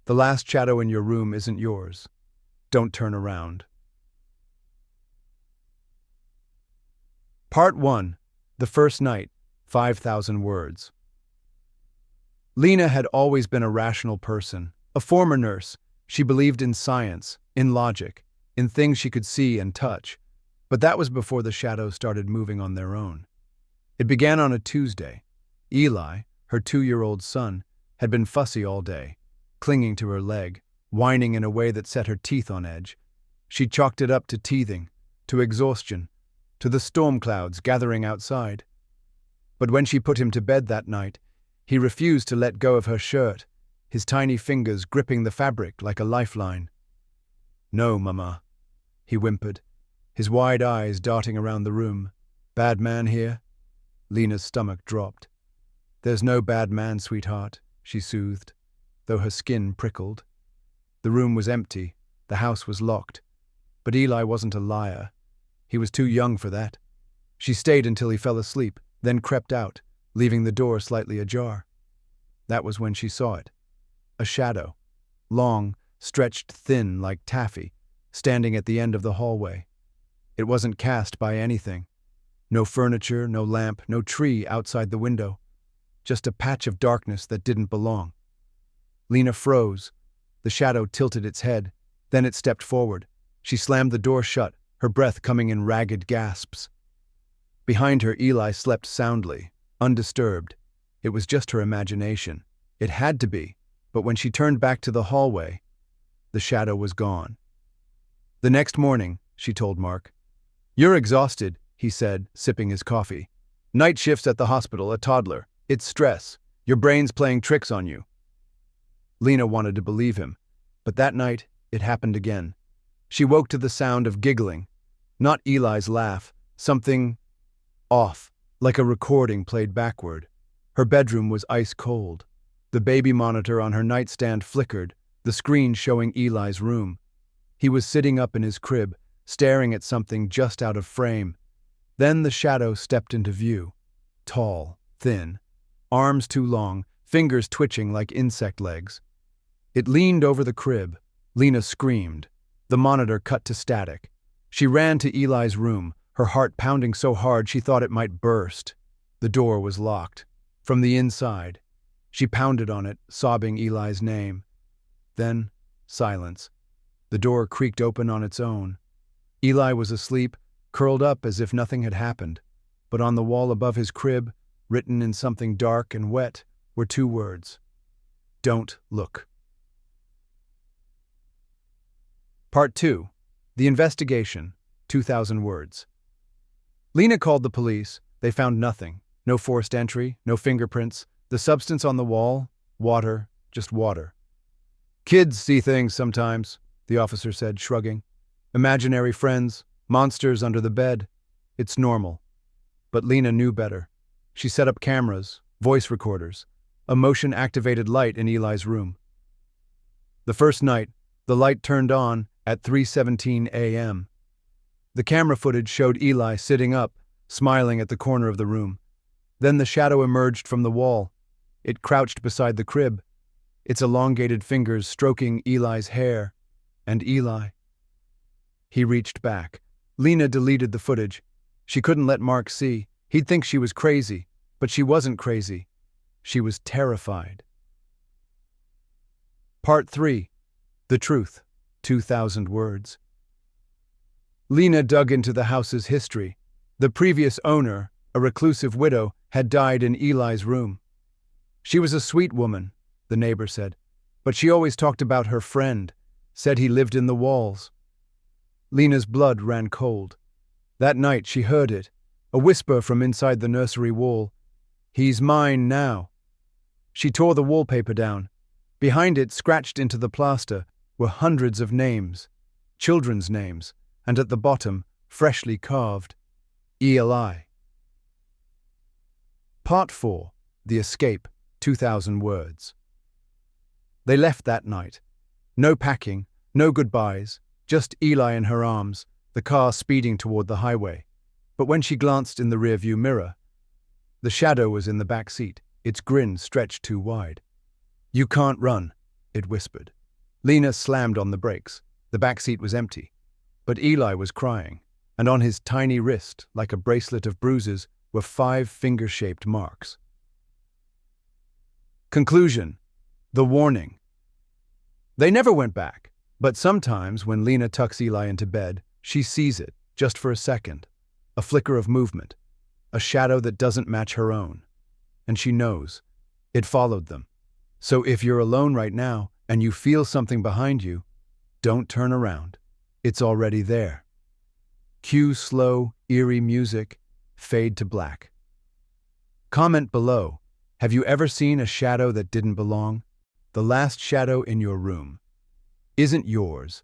The last shadow in your room isn't yours. Don't turn around. Part 1. The First Night, 5,000 Words. Lena had always been a rational person. A former nurse, she believed in science, in logic, in things she could see and touch. But that was before the shadows started moving on their own. It began on a Tuesday. Eli, her 2-year-old son, had been fussy all day, clinging to her leg, whining in a way that set her teeth on edge. She chalked it up to teething, to exhaustion, to the storm clouds gathering outside. But when she put him to bed that night, he refused to let go of her shirt, his tiny fingers gripping the fabric like a lifeline. "No, Mama," he whimpered, his wide eyes darting around the room. "Bad man here?" Lena's stomach dropped. "There's no bad man, sweetheart," she soothed, though her skin prickled. The room was empty, the house was locked. But Eli wasn't a liar. He was too young for that. She stayed until he fell asleep, then crept out, leaving the door slightly ajar. That was when she saw it. A shadow, long, stretched thin like taffy, standing at the end of the hallway. It wasn't cast by anything. No furniture, no lamp, no tree outside the window. Just a patch of darkness that didn't belong. Lena froze. The shadow tilted its head. Then it stepped forward. She slammed the door shut, her breath coming in ragged gasps. Behind her, Eli slept soundly, undisturbed. It was just her imagination. It had to be, but when she turned back to the hallway, the shadow was gone. The next morning, she told Mark. "You're exhausted," he said, sipping his coffee. "Night shifts at the hospital, a toddler. It's stress. Your brain's playing tricks on you." Lena wanted to believe him, but that night, it happened again. She woke to the sound of giggling. Not Eli's laugh, something off, like a recording played backward. Her bedroom was ice cold. The baby monitor on her nightstand flickered, the screen showing Eli's room. He was sitting up in his crib, staring at something just out of frame. Then the shadow stepped into view. Tall, thin, arms too long, fingers twitching like insect legs. It leaned over the crib. Lena screamed. The monitor cut to static. She ran to Eli's room, her heart pounding so hard she thought it might burst. The door was locked. From the inside, she pounded on it, sobbing Eli's name. Then, silence. The door creaked open on its own. Eli was asleep, curled up as if nothing had happened. But on the wall above his crib, written in something dark and wet, were 2 words. "Don't look." Part 2. The Investigation, 2,000 Words. Lena called the police. They found nothing. No forced entry, no fingerprints. The substance on the wall, water, just water. "Kids see things sometimes," the officer said, shrugging. "Imaginary friends, monsters under the bed. It's normal." But Lena knew better. She set up cameras, voice recorders, a motion-activated light in Eli's room. The first night, the light turned on at 3:17 a.m. The camera footage showed Eli sitting up, smiling at the corner of the room. Then the shadow emerged from the wall. It crouched beside the crib, its elongated fingers stroking Eli's hair. And Eli. He reached back. Lena deleted the footage. She couldn't let Mark see. He'd think she was crazy, but she wasn't crazy. She was terrified. Part 3. The Truth, 2,000 Words. Lena dug into the house's history. The previous owner, a reclusive widow, had died in Eli's room. She was a sweet woman, the neighbor said, but she always talked about her friend, said he lived in the walls. Lena's blood ran cold. That night she heard it, a whisper from inside the nursery wall. "He's mine now." She tore the wallpaper down. Behind it, scratched into the plaster, were hundreds of names, children's names, and at the bottom, freshly carved, Eli. Part 4. The Escape, 2,000 Words. They left that night. No packing, no goodbyes, just Eli in her arms, the car speeding toward the highway. But when she glanced in the rearview mirror, the shadow was in the back seat, its grin stretched too wide. "You can't run," it whispered. Lena slammed on the brakes. The back seat was empty. But Eli was crying, and on his tiny wrist, like a bracelet of bruises, were 5 finger-shaped marks. Conclusion. The warning. They never went back, but sometimes when Lena tucks Eli into bed, she sees it, just for a second. A flicker of movement, a shadow that doesn't match her own. And she knows. It followed them. So if you're alone right now and you feel something behind you, don't turn around. It's already there. Cue slow, eerie music, fade to black. Comment below. Have you ever seen a shadow that didn't belong? The last shadow in your room isn't yours.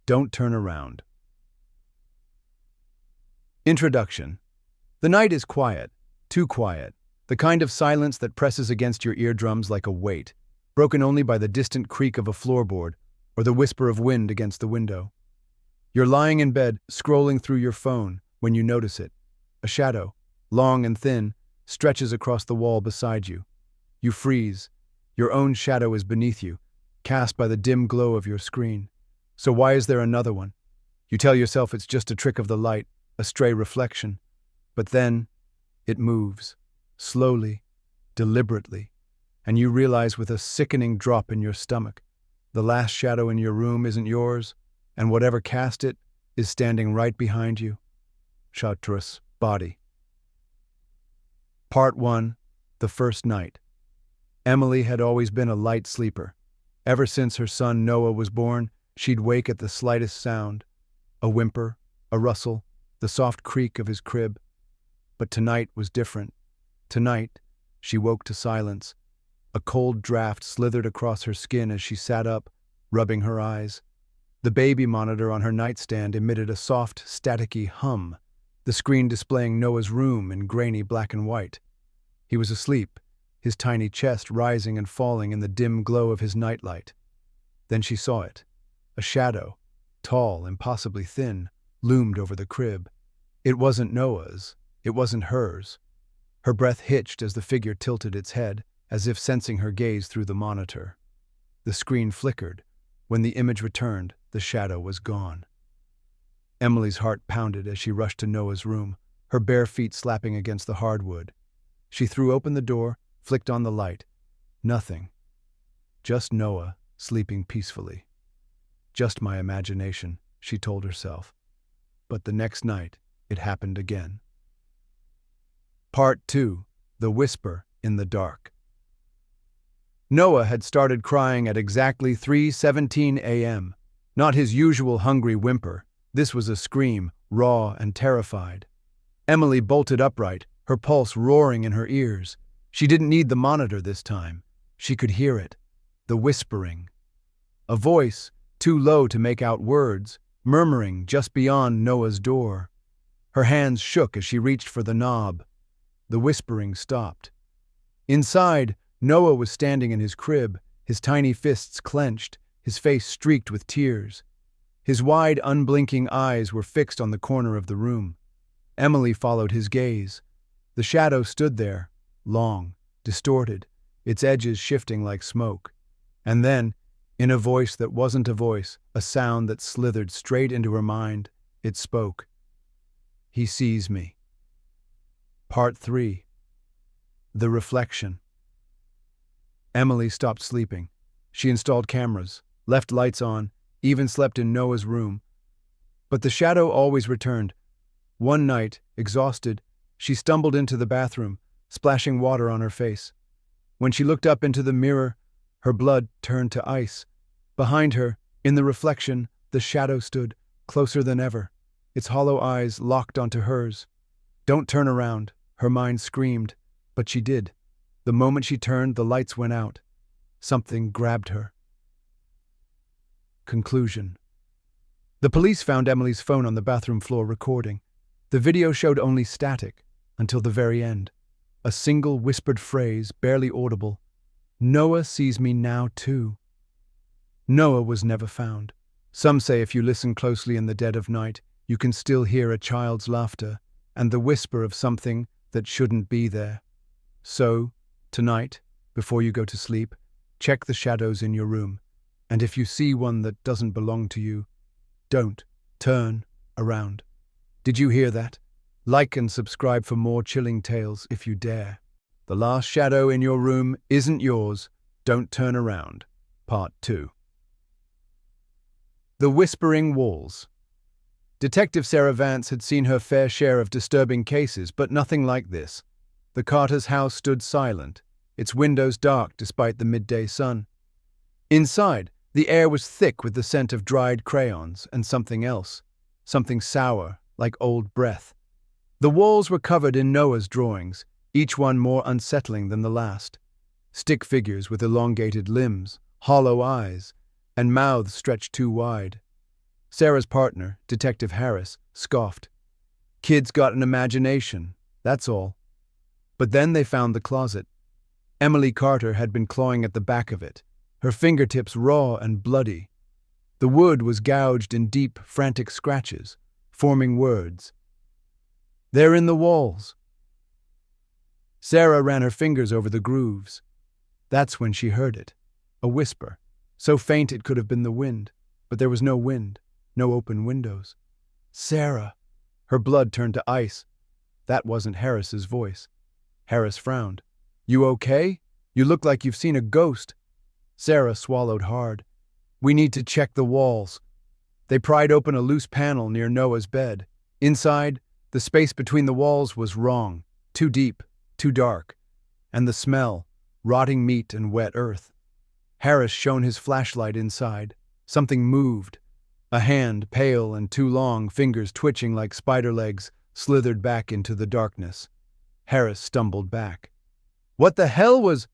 Don't turn around. Introduction. The night is quiet, too quiet, the kind of silence that presses against your eardrums like a weight, broken only by the distant creak of a floorboard or the whisper of wind against the window. You're lying in bed, scrolling through your phone, when you notice it. A shadow, long and thin, stretches across the wall beside you. You freeze. Your own shadow is beneath you, cast by the dim glow of your screen. So why is there another one? You tell yourself it's just a trick of the light, a stray reflection. But then, it moves, slowly, deliberately, and you realize with a sickening drop in your stomach, the last shadow in your room isn't yours, and whatever cast it is standing right behind you. Chartreuse body. Part 1. The first night. Emily had always been a light sleeper. Ever since her son Noah was born, she'd wake at the slightest sound. A whimper, a rustle, the soft creak of his crib. But tonight was different. Tonight, she woke to silence. A cold draft slithered across her skin as she sat up, rubbing her eyes. The baby monitor on her nightstand emitted a soft, staticky hum, the screen displaying Noah's room in grainy black and white. He was asleep, his tiny chest rising and falling in the dim glow of his nightlight. Then she saw it. A shadow, tall, impossibly thin, loomed over the crib. It wasn't Noah's. It wasn't hers. Her breath hitched as the figure tilted its head, as if sensing her gaze through the monitor. The screen flickered. When the image returned, the shadow was gone. Emily's heart pounded as she rushed to Noah's room, her bare feet slapping against the hardwood. She threw open the door, flicked on the light. Nothing. Just Noah, sleeping peacefully. Just my imagination, she told herself. But the next night, it happened again. Part 2. The Whisper in the Dark. Noah had started crying at exactly 3:17 a.m. Not his usual hungry whimper. This was a scream, raw and terrified. Emily bolted upright, her pulse roaring in her ears. She didn't need the monitor this time. She could hear it. The whispering. A voice, too low to make out words, murmuring just beyond Noah's door. Her hands shook as she reached for the knob. The whispering stopped. Inside, Noah was standing in his crib, his tiny fists clenched, his face streaked with tears. His wide, unblinking eyes were fixed on the corner of the room. Emily followed his gaze. The shadow stood there, long, distorted, its edges shifting like smoke. And then, in a voice that wasn't a voice, a sound that slithered straight into her mind, it spoke. He sees me. Part 3. The Reflection. Emily stopped sleeping. She installed cameras, left lights on, even slept in Noah's room. But the shadow always returned. One night, exhausted, she stumbled into the bathroom, splashing water on her face. When she looked up into the mirror, her blood turned to ice. Behind her, in the reflection, the shadow stood, closer than ever, its hollow eyes locked onto hers. Don't turn around, her mind screamed, but she did. The moment she turned, the lights went out. Something grabbed her. Conclusion. The police found Emily's phone on the bathroom floor recording. The video showed only static, until the very end. A single whispered phrase, barely audible. Noah sees me now too. Noah was never found. Some say if you listen closely in the dead of night, you can still hear a child's laughter and the whisper of something that shouldn't be there. So, tonight, before you go to sleep, check the shadows in your room. And if you see one that doesn't belong to you, don't turn around. Did you hear that? Like and subscribe for more chilling tales if you dare. The last shadow in your room isn't yours. Don't turn around. Part 2. The Whispering Walls. Detective Sarah Vance had seen her fair share of disturbing cases, but nothing like this. The Carter's house stood silent, its windows dark despite the midday sun. Inside, the air was thick with the scent of dried crayons and something else, something sour, like old breath. The walls were covered in Noah's drawings, each one more unsettling than the last. Stick figures with elongated limbs, hollow eyes, and mouths stretched too wide. Sarah's partner, Detective Harris, scoffed. Kids got an imagination, that's all. But then they found the closet. Emily Carter had been clawing at the back of it, her fingertips raw and bloody. The wood was gouged in deep, frantic scratches, forming words. They're in the walls. Sarah ran her fingers over the grooves. That's when she heard it. A whisper, so faint it could have been the wind, but there was no wind, no open windows. Sarah! Her blood turned to ice. That wasn't Harris's voice. Harris frowned. You okay? You look like you've seen a ghost. Sarah swallowed hard. We need to check the walls. They pried open a loose panel near Noah's bed. Inside, the space between the walls was wrong, too deep, too dark, and the smell, rotting meat and wet earth. Harris shone his flashlight inside. Something moved. A hand, pale and too long, fingers twitching like spider legs, slithered back into the darkness. Harris stumbled back. What the hell was...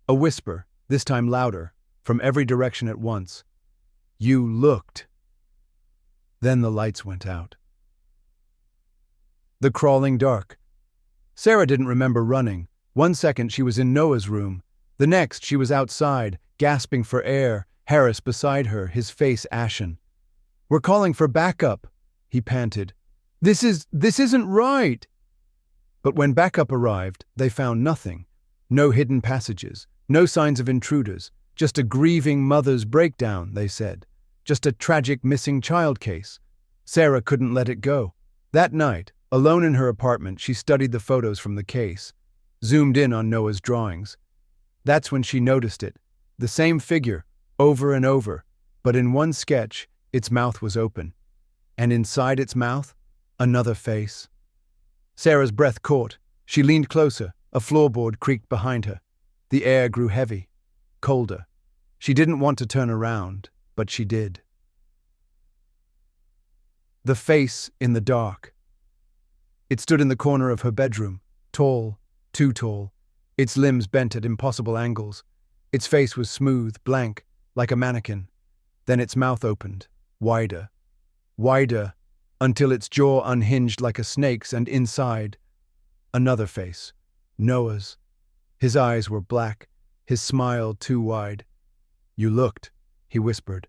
A whisper, this time louder, from every direction at once. You looked. Then the lights went out. The crawling dark. Sarah didn't remember running. 1 second she was in Noah's room. The next she was outside, gasping for air, Harris beside her, his face ashen. We're calling for backup, he panted. This isn't right. But when backup arrived, they found nothing. No hidden passages, no signs of intruders, just a grieving mother's breakdown, they said. Just a tragic missing child case. Sarah couldn't let it go. That night, alone in her apartment, she studied the photos from the case, zoomed in on Noah's drawings. That's when she noticed it. The same figure, over and over, but in one sketch, its mouth was open. And inside its mouth, another face. Sarah's breath caught. She leaned closer. A floorboard creaked behind her. The air grew heavy, colder. She didn't want to turn around, but she did. The face in the dark. It stood in the corner of her bedroom, tall, too tall, its limbs bent at impossible angles. Its face was smooth, blank, like a mannequin. Then its mouth opened, wider, wider, until its jaw unhinged like a snake's, and inside, another face, Noah's. His eyes were black, his smile too wide. You looked, he whispered.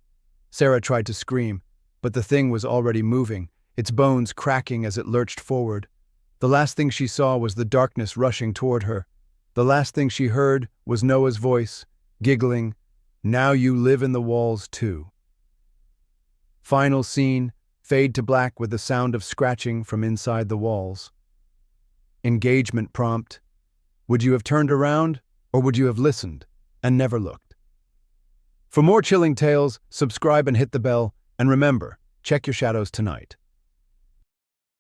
Sarah tried to scream, but the thing was already moving, its bones cracking as it lurched forward. The last thing she saw was the darkness rushing toward her. The last thing she heard was Noah's voice, giggling, Now you live in the walls too. Final scene, fade to black with the sound of scratching from inside the walls. Engagement prompt. Would you have turned around, or would you have listened and never looked? For more chilling tales, subscribe and hit the bell, and remember, check your shadows tonight.